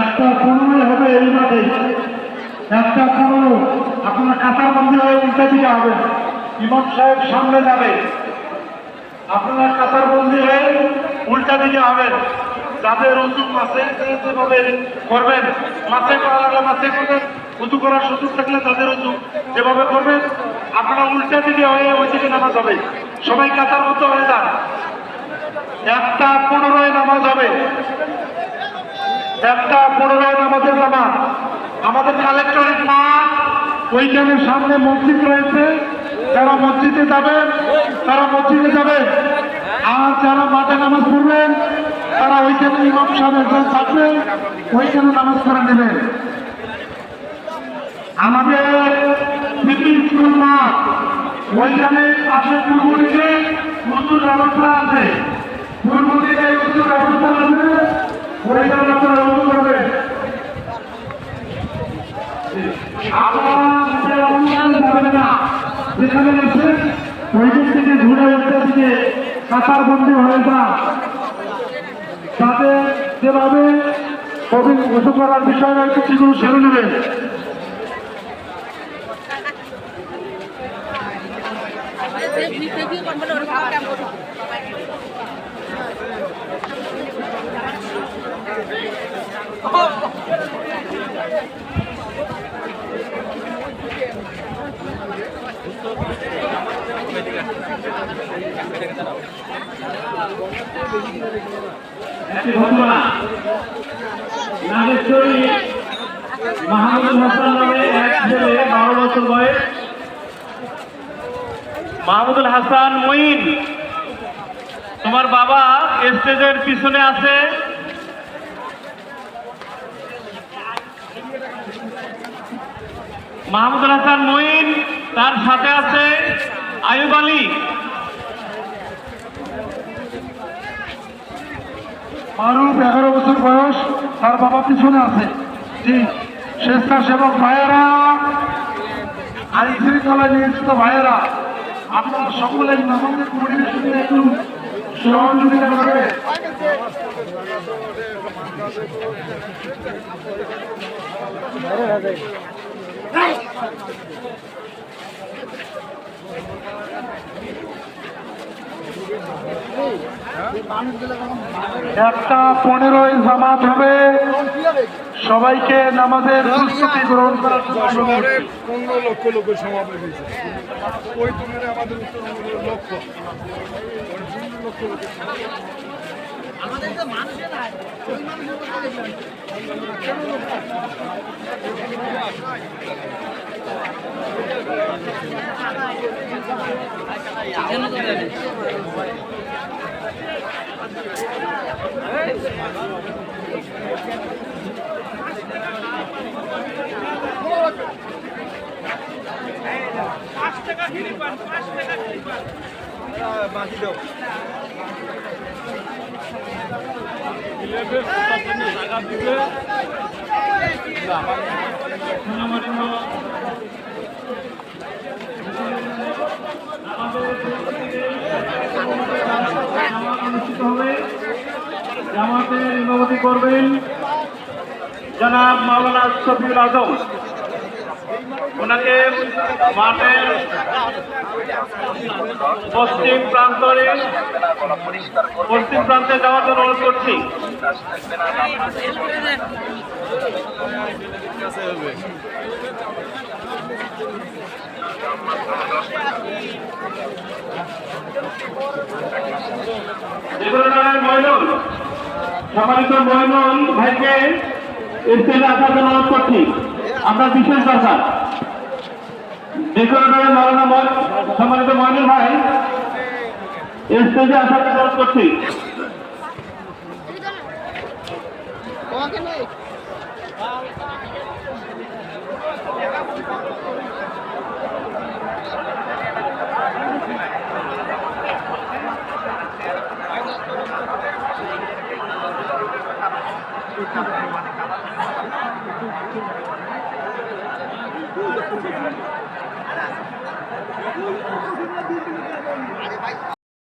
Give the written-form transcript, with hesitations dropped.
একটা 15 হবে এই মাঠে, একটা 15 আপনার কাতার বন্দী হয়ে উল্টা দিকে হবে, ইমাম সাহেব সামনে যাবে, আপনারা কাতার বন্দী হয়ে উল্টা দিকে হবেন। যাদের উঁচু মাছে যেভাবে করবেন, মাছে করা লাগলে মাছে করবেন, উঁচু করার সুযোগ থাকলে তাদের উঁচু যেভাবে করবেন, আপনারা উল্টা দিকে হয়ে ওই দিকে নামাজ হবে। সবাই কাতার মতো হয়ে যান। 1:15 নামাজ হবে, 1:15 নামাজের জামাত। আমাদের কালেক্টরেট মাঠ ওইখানে সামনে মসজিদ রয়েছে, যারা মসজিদে যাবেন তারা মসজিদে যাবেন, আর যারা মাঠে নামাজ পড়বেন তারা ওইখানে ইমাম সাহেব থাকবে, ওইখানে নামাজ পড়ে নেবেন। আমাদের সিটি স্কুল মাঠ ওইখানে পাশে পূর্ব দিকে উঁচুর ব্যবস্থা আছে, পূর্ব দিকে উঁচুর ব্যবস্থা আছে, ওইখানে আপনারা উঁচু করবেন। যেখানে আছে ওই দিক থেকে ঘুরে উঠতে দিকে কাতার বন্দী হয়ে যান। তাদের যেভাবে উঁচু করার বিষয় রয়েছে সেগুলো সেরে নেবেন। নাগেশ্বরী মাহমুদুল হাসান নামে এক ছেলে, 12 বছর বয়স। মাহমুদুল হাসান মঈন, তোমার বাবা স্টেজের পিছনে আছে। মাহমুদুল হাসান মঈন, তার সাথে আছে আয়ুব আলী। মারুফ 11 বছর বয়স, তার বাবা পিছনে আছে। জি, স্বেচ্ছাসেবক ভাইয়েরা, আইন শৃঙ্খলা নিয়োজিত ভাইয়েরা, আপনারা সকলে নামাজের পরিবেশনে একটু সহযোগিতা করবে। একটা 15 জামাত হবে, সবাইকে নামাজের প্রস্তুতি গ্রহণ করার 15 লক্ষ লোকের সমাবেশ হয়েছে। ওই তুলনায় আমাদের লক্ষ্য 15 লক্ষ লোকের আমাদের তো মানুষের নাই, ওই মানুষের বাকি দাও টাকা দিবে। অনুষ্ঠিত হবে। জামাতের ইমামতি করবেন জনাব মাওলানা শফিউল আজম। ওনাকে মাঠের পশ্চিম প্রান্তে যাওয়ার জন্য অনুরোধ করছি। সম্মানিত ময়নুল ভাইকে স্টেজে আসার জন্য অনুরোধ করছি। আমরা বিশেষ দরকার ডেকোরেটরের মৌলানা সম্মানিত মহিনুল ভাই স্টেজে আসার জন্য অনুরোধ করছি।